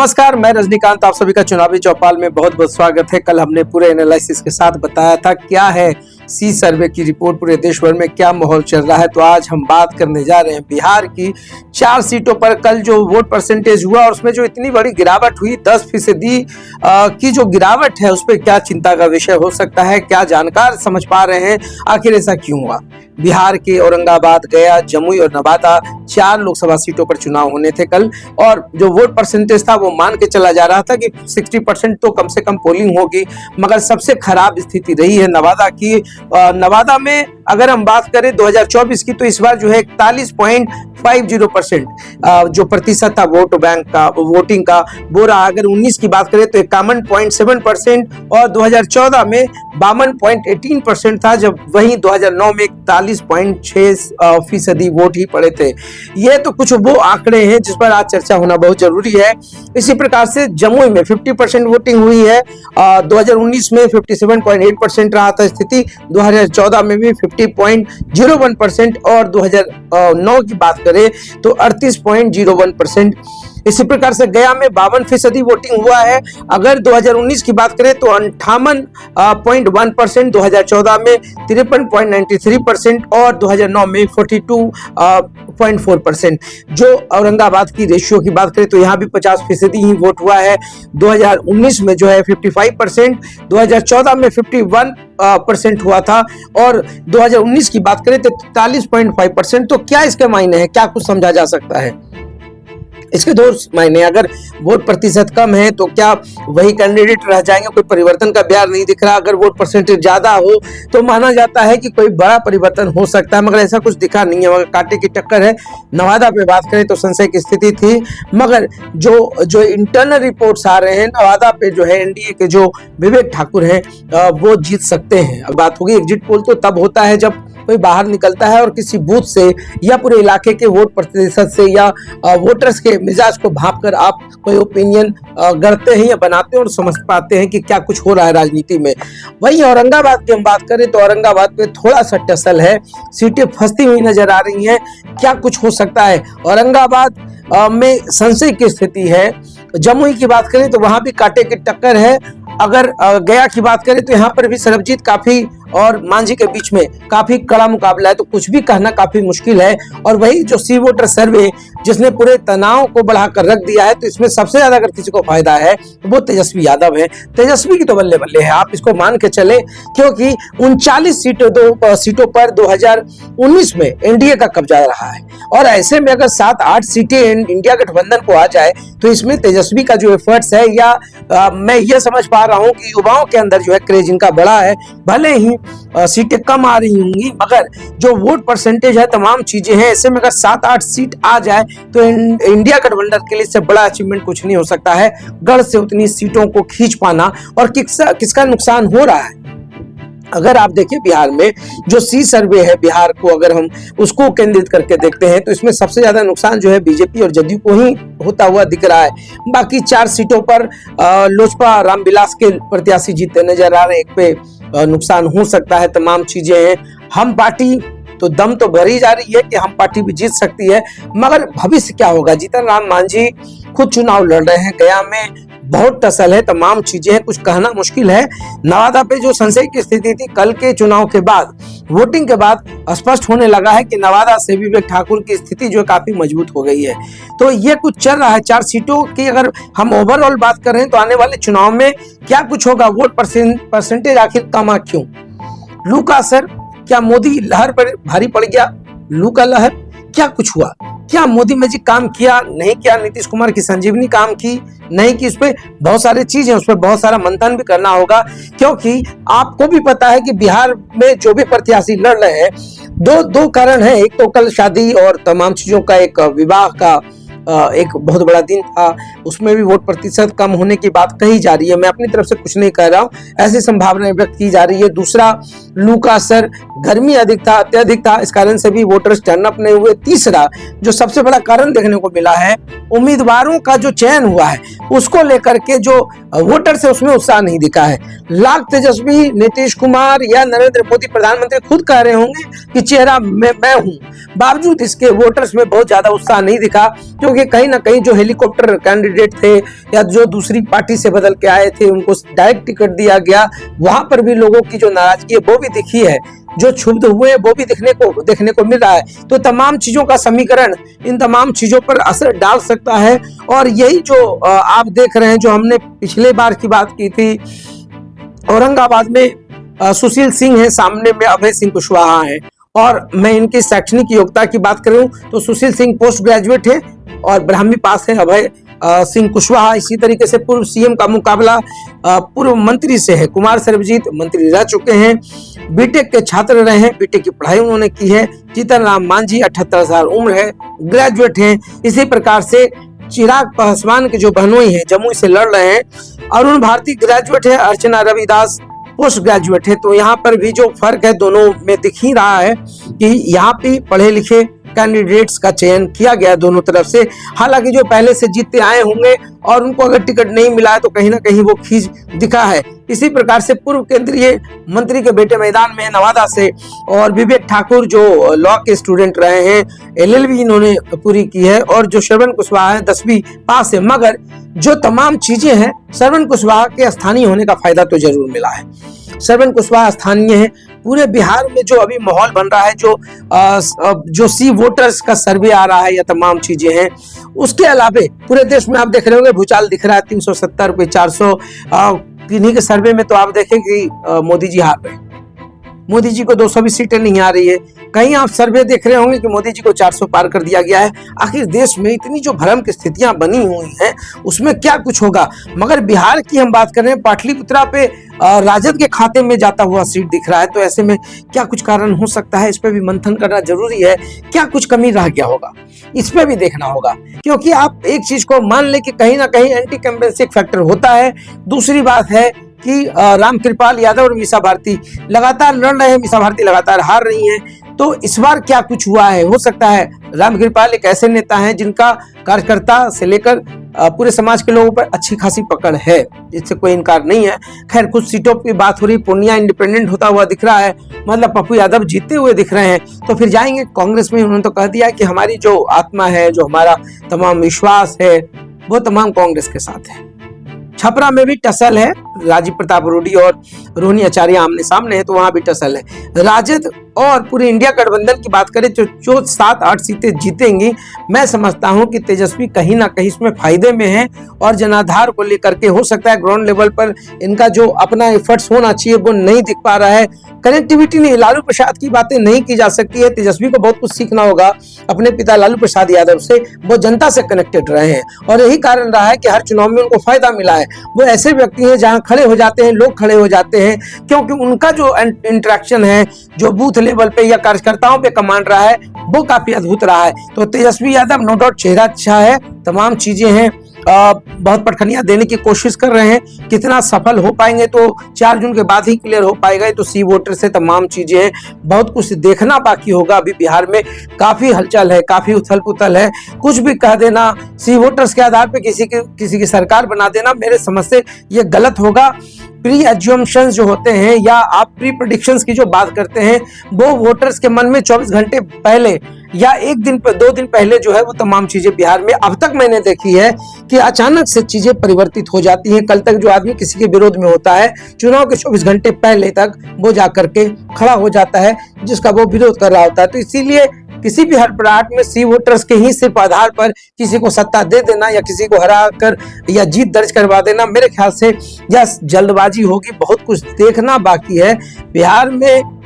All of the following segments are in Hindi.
नमस्कार, मैं रजनीकांत। आप सभी का चुनावी चौपाल में बहुत बहुत स्वागत है। कल हमने पूरे एनालिसिस के साथ बताया था क्या है सी सर्वे की रिपोर्ट, पूरे देश भर में क्या माहौल चल रहा है। तो आज हम बात करने जा रहे हैं बिहार की 4 सीटों पर कल जो वोट परसेंटेज हुआ और उसमें जो इतनी बड़ी गिरावट हुई 10% की जो गिरावट है उस पर क्या चिंता का विषय हो सकता है, क्या जानकार समझ पा रहे हैं आखिर ऐसा क्यों हुआ। बिहार के औरंगाबाद, गया, जमुई और नवादा 4 लोकसभा सीटों पर चुनाव होने थे कल, और जो वोट परसेंटेज था वो मान के चला जा रहा था कि 60% तो कम से कम पोलिंग होगी, मगर सबसे खराब स्थिति रही है नवादा की। नवादा में अगर हम बात करें 2024 की तो इस बार जो है 41.50% जो प्रतिशत था वोट बैंक का, वोटिंग का वो रहा। अगर 19 की बात करें तो 51.7% और 2014 में 52.18% था, जब वहीं 2009 में 41.6% वोट ही पड़े थे। ये तो कुछ वो आंकड़े हैं जिस पर आज चर्चा होना बहुत जरूरी है। इसी प्रकार से जमुई में 50% वोटिंग हुई है। 2019 में 57.8% रहा था स्थिति, 2014 में भी 50.01% और 2009 की बात करें तो 38.01%। इसी प्रकार से गया में 52% वोटिंग हुआ है। अगर 2019 की बात करें तो 58.1%, 2014 में 53.93% और 2009 में 42.4%। जो औरंगाबाद की रेशियो की बात करें तो यहाँ भी 50% ही वोट हुआ है। 2019 में जो है 55%, 2014 में 51% हुआ था और 2019 की बात करें तो 43.5%। तो क्या इसके मायने हैं, क्या कुछ समझा जा सकता है? इसके दो मायने, अगर वोट प्रतिशत कम है तो क्या वही कैंडिडेट रह जाएंगे, कोई परिवर्तन का ब्यार नहीं दिख रहा। अगर वोट परसेंटेज ज्यादा हो तो माना जाता है कि कोई बड़ा परिवर्तन हो सकता है, मगर ऐसा कुछ दिखा नहीं है। मगर कांटे की टक्कर है। नवादा पे बात करें तो संशय की स्थिति थी, मगर जो इंटरनल रिपोर्ट्स आ रहे हैं नवादा पे जो है एनडीए के जो विवेक ठाकुर हैं वो जीत सकते हैं। अब बात होगी एग्जिट पोल तो तब होता है जब कोई बाहर निकलता है और किसी बूथ से या पूरे इलाके के वोट प्रतिशत से या वोटर्स के मिजाज को भांपकर आप कोई ओपिनियन गढ़ते हैं या बनाते हैं और समझ पाते हैं कि क्या कुछ हो रहा है राजनीति में। वहीं औरंगाबाद की हम बात करें तो औरंगाबाद पे थोड़ा सा टसल है, सीटें फंसती हुई नजर आ रही हैं। क्या कुछ हो सकता है औरंगाबाद में, संशय की स्थिति है। जमुई की बात करें तो वहां भी कांटे की टक्कर है। अगर गया की बात करें तो यहाँ पर भी सरबजीत काफी और मांझी के बीच में काफी कड़ा मुकाबला है, तो कुछ भी कहना काफी मुश्किल है। और वही जो सी वोटर सर्वे जिसने पूरे तनाव को बढ़ाकर रख दिया है, तो इसमें सबसे ज्यादा अगर किसी को फायदा है तो वो तेजस्वी यादव है। तेजस्वी की तो बल्ले बल्ले है, आप इसको मान के चले, क्योंकि 39 सीटों पर 2019 में एनडीए का कब्जा रहा है। और ऐसे में अगर 7-8 सीटें इंडिया गठबंधन को आ जाए तो इसमें तेजस्वी का जो एफर्ट्स है, या मैं ये समझ पा रहा हूँ कि युवाओं के अंदर जो है क्रेज इनका बड़ा है। भले ही सीटें कम आ रही होंगी, मगर जो वोट परसेंटेज है, तमाम चीजें हैं, ऐसे में अगर 7-8 सीट आ जाए तो इंडिया गठबंधन के लिए इससे बड़ा अचीवमेंट कुछ नहीं हो सकता है। गढ़ से उतनी सीटों को खींच पाना। और किसका नुकसान हो रहा है अगर आप देखिए बिहार में जो सी सर्वे है, बिहार को अगर हम उसको केंद्रित करके देखते हैं तो इसमें सबसे ज्यादा नुकसान जो है बीजेपी और जदयू को ही होता हुआ दिख रहा है। बाकी 4 सीटों पर लोजपा रामविलास के प्रत्याशी जीतते नजर आ रहे हैं, एक पे नुकसान हो सकता है। तमाम चीजें हैं। हम पार्टी तो दम तो भरी जा रही है कि हम पार्टी भी जीत सकती है, मगर भविष्य क्या होगा। जीतन राम मांझी खुद चुनाव लड़ रहे हैं, गया में बहुत टसल है, तमाम चीजें हैं, कुछ कहना मुश्किल है। नवादा पे जो संशय की स्थिति थी, कल के चुनाव के बाद, वोटिंग के बाद स्पष्ट होने लगा है कि नवादा से विवेक ठाकुर की स्थिति जो काफी मजबूत हो गई है। तो ये कुछ चल रहा है 4 सीटों की। अगर हम ओवरऑल बात कर रहे हैं तो आने वाले चुनाव में क्या कुछ होगा, वोट परसेंटेज आखिर कम क्यों? लू का असर, क्या मोदी लहर पर भारी पड़ गया? लू का लहर, क्या कुछ हुआ? क्या मोदी मैजिक काम किया, नहीं किया? नीतीश कुमार की संजीवनी काम की, नहीं की? उस पर बहुत सारी चीजें, उस पर बहुत सारा मंथन भी करना होगा, क्योंकि आपको भी पता है कि बिहार में जो भी प्रत्याशी लड़ रहे हैं, दो कारण है। एक तो कल शादी और तमाम चीजों का, एक विवाह का एक बहुत बड़ा दिन था, उसमें भी वोट प्रतिशत कम होने की बात कही जा रही है। मैं अपनी तरफ से कुछ नहीं कह रहा हूँ, ऐसी संभावनाएं व्यक्त की जा रही है। दूसरा, लू का असर, गर्मी अधिक था, अत्यधिक था, इस कारण से भी वोटर्स टर्न अप नहीं हुए। तीसरा जो सबसे बड़ा कारण देखने को मिला है, उम्मीदवारों का जो चयन हुआ है उसको लेकर के जो वोटर्स है उसमें उत्साह नहीं दिखा है। लाख तेजस्वी नीतीश कुमार या नरेंद्र मोदी प्रधानमंत्री खुद कह रहे होंगे कि चेहरा मैं हूं, बावजूद इसके वोटर्स में बहुत ज्यादा उत्साह नहीं दिखा, क्योंकि कहीं ना कहीं जो हेलीकॉप्टर कैंडिडेट थे या जो दूसरी पार्टी से बदल के आए थे उनको डायरेक्ट टिकट दिया गया, वहां पर भी लोगों की जो नाराजगी है वो भी दिखी है, जो क्षुब्ध हुए वो भी देखने को मिल रहा है। तो तमाम चीजों का समीकरण इन तमाम चीजों पर असर डाल सकता है। और यही जो आप देख रहे हैं, जो हमने पिछले बार की बात की थी, औरंगाबाद में सुशील सिंह है, सामने में अभय सिंह कुशवाहा है। और मैं इनकी शैक्षणिक योग्यता की बात करूं तो सुशील सिंह पोस्ट ग्रेजुएट है और ब्राह्मी पास है, अभय सिंह कुशवाहा। इसी तरीके से पूर्व सीएम का मुकाबला पूर्व मंत्री से है, कुमार सर्वजीत मंत्री रह चुके हैं, बीटेक के छात्र रहे हैं, बीटेक की पढ़ाई उन्होंने की है। जीतन राम मांझी 78 साल उम्र है, ग्रेजुएट हैं। इसी प्रकार से चिराग पासवान के जो बहनोई हैं, जमुई से लड़ रहे हैं, अरुण भारती ग्रेजुएट है, अर्चना रविदास पोस्ट ग्रेजुएट है। तो यहाँ पर भी जो फर्क है दोनों में दिख ही रहा है कि यहाँ पे पढ़े लिखे कैंडिडेट्स का चयन किया गया दोनों तरफ से। हालांकि जो पहले से जीतते आए होंगे और उनको अगर टिकट नहीं मिला है तो कहीं ना कहीं वो खींच दिखा है। इसी प्रकार से पूर्व केंद्रीय मंत्री के बेटे मैदान में है नवादा से, और विवेक ठाकुर जो लॉ के स्टूडेंट रहे हैं, LLB इन्होंने पूरी की है, और जो श्रवण कुशवाहा है 10वीं पास है। मगर जो तमाम चीजें हैं, श्रवण कुशवाहा के स्थानीय होने का फायदा तो जरूर मिला है। श्रवण कुशवाहा स्थानीय है। पूरे बिहार में जो अभी माहौल बन रहा है, जो सी वोटर्स का सर्वे आ रहा है या तमाम चीजें हैं, उसके अलावे पूरे देश में आप देख रहे होंगे भूचाल दिख रहा है, 370 कोई 400 किन्हीं के सर्वे में तो आप देखें कि मोदी जी हार रहे हैं, मोदी जी को 220 सीटें नहीं आ रही है। कहीं आप सर्वे देख रहे होंगे कि मोदी जी को 400 पार कर दिया गया है। आखिर देश में इतनी जो भ्रम की स्थितियां बनी हुई हैं उसमें क्या कुछ होगा। मगर बिहार की हम बात कर रहे हैं, पाटलिपुत्रा पे राजद के खाते में जाता हुआ सीट दिख रहा है। तो ऐसे में क्या कुछ कारण हो सकता है, इस पे भी मंथन करना जरूरी है। क्या कुछ कमी रह गया होगा, इस पे भी देखना होगा, क्योंकि आप एक चीज को मान ले कि कहीं ना कहीं एंटी कैंपेंसी फैक्टर होता है। दूसरी बात है कि रामकृपाल यादव और मीसा भारती लगातार लड़ रहे हैं, मीसा भारती लगातार हार रही हैं। तो इस बार क्या कुछ हुआ है, हो सकता है रामकृपाल एक ऐसे नेता हैं जिनका कार्यकर्ता से लेकर पूरे समाज के लोगों पर अच्छी खासी पकड़ है, इससे कोई इनकार नहीं है। खैर, कुछ सीटों की बात हो रही, पूर्णिया इंडिपेंडेंट होता हुआ दिख रहा है, मतलब पप्पू यादव जीते हुए दिख रहे हैं। तो फिर जाएंगे कांग्रेस में। उन्होंने तो कह दिया कि हमारी जो आत्मा है, जो हमारा तमाम विश्वास है, वो तमाम कांग्रेस के साथ है। छपरा में भी टसल है, राजीव प्रताप रूडी और रोहिणी आचार्य आमने सामने है, तो वहां भी टसल है। राजद और पूरे इंडिया गठबंधन की बात करें तो जो 7-8 सीटें जीतेंगी, मैं समझता हूं कि तेजस्वी कहीं ना कहीं इसमें फायदे में है। और जनाधार को लेकर के हो सकता है ग्राउंड लेवल पर इनका जो अपना एफर्ट्स होना चाहिए वो नहीं दिख पा रहा है। कनेक्टिविटी नहीं, लालू प्रसाद की बातें नहीं की जा सकती है। तेजस्वी को बहुत कुछ सीखना होगा अपने पिता लालू प्रसाद यादव से, वो जनता से कनेक्टेड रहे हैं और यही कारण रहा है कि हर चुनाव में उनको फायदा मिला है। वो ऐसे व्यक्ति हैं जहां खड़े हो जाते हैं, लोग खड़े हो जाते हैं, क्योंकि उनका जो इंटरेक्शन है, जो बूथ लेवल पे या कार्यकर्ताओं पे कमांड रहा है, वो काफी अद्भुत रहा है। तो तेजस्वी यादव नो डाउट चेहरा अच्छा है, तमाम चीजें हैं, बहुत पटखनियां देने की कोशिश कर रहे हैं। कितना सफल हो पाएंगे तो 4 जून के बाद ही क्लियर हो पाएगा। तो सी वोटर से तमाम चीजें हैं, बहुत कुछ देखना बाकी होगा। अभी बिहार में काफी हलचल है, काफी उथल पुथल है। कुछ भी कह देना सी वोटर्स के आधार पे किसी की सरकार बना देना, मेरे समझ से ये गलत होगा। प्री एज्यूम्शंस जो होते हैं या आप प्री प्रेडिक्शंस की जो बात करते हैं, वो वोटर्स के मन में 24 घंटे पहले या 1 दिन 2 दिन पहले जो है वो तमाम चीजें बिहार में अब तक मैंने देखी है कि अचानक से चीजें परिवर्तित हो जाती हैं। कल तक जो आदमी किसी के विरोध में होता है, चुनाव के 24 घंटे पहले तक वो जाकर के खड़ा हो जाता है जिसका वो विरोध कर रहा होता है। तो इसीलिए किसी भी हड़बड़ाहट में सी वोटर्स के ही सिर्फ आधार पर किसी को सत्ता दे देना या किसी को हरा कर या जीत दर्ज करवा देना, मेरे ख्याल से यह जल्दबाजी होगी। बहुत कुछ देखना बाकी है। बिहार में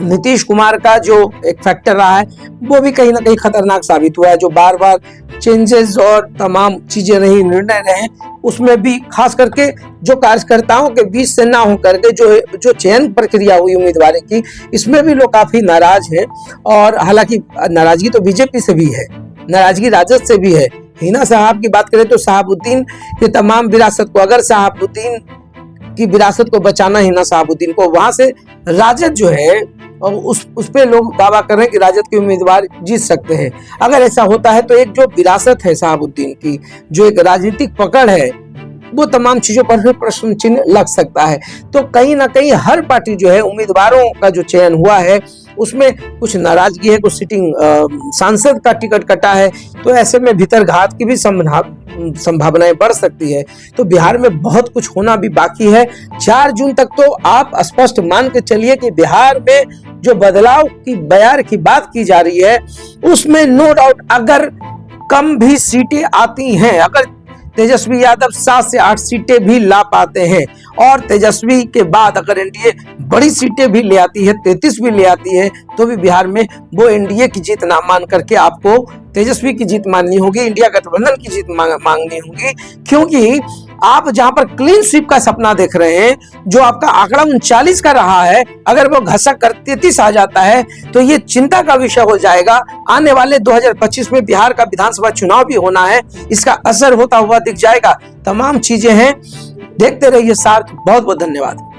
नीतीश कुमार का जो एक फैक्टर रहा है वो भी कहीं ना कहीं खतरनाक साबित हुआ है। जो बार बार चेंजेस और तमाम चीजें रही, निर्णय रहे, उसमें भी खास करके जो कार्यकर्ताओं के बीच से ना हो करके जो चयन प्रक्रिया हुई उम्मीदवार की, इसमें भी लोग काफी नाराज हैं। और हालांकि नाराजगी तो बीजेपी से भी है, नाराजगी राजद से भी है। हिना साहब की बात करें तो शहाबुद्दीन की तमाम विरासत को, अगर शहाबुद्दीन की विरासत को बचाना, हिना शहाबुद्दीन को, वहां से राजद जो है उस पे लोग दावा कर रहे हैं कि राजद के उम्मीदवार जीत सकते हैं। अगर ऐसा होता है तो एक जो विरासत है शहाबुद्दीन की, जो एक राजनीतिक पकड़ है, वो तमाम चीजों पर भी प्रश्न चिन्ह लग सकता है। तो कहीं ना कहीं हर पार्टी जो है, उम्मीदवारों का जो चयन हुआ है उसमें कुछ नाराजगी है, कुछ सिटिंग सांसद का टिकट कटा है, तो ऐसे में भीतर घात की भी संभावनाएं बढ़ सकती है। तो बिहार में बहुत कुछ होना भी बाकी है। 4 जून तक तो आप स्पष्ट मान के चलिए कि बिहार में जो बदलाव की बयार की बात की जा रही है उसमें नो डाउट अगर कम भी सीटें आती हैं, अगर तेजस्वी यादव 7 से 8 सीटें भी ला पाते हैं और तेजस्वी के बाद अगर एनडीए बड़ी सीटें भी ले आती है, 33 भी ले आती है, तो भी बिहार में वो एनडीए की जीत ना मान करके आपको तेजस्वी की जीत माननी होगी, इंडिया गठबंधन की जीत मांगनी होगी। क्योंकि आप जहां पर क्लीन स्वीप का सपना देख रहे हैं, जो आपका आंकड़ा 39 का रहा है, अगर वो घसक कर 33 आ जाता है तो ये चिंता का विषय हो जाएगा। आने वाले 2025 में बिहार का विधानसभा चुनाव भी होना है, इसका असर होता हुआ दिख जाएगा। तमाम चीजें हैं, देखते रहिए सार्थ। बहुत बहुत धन्यवाद।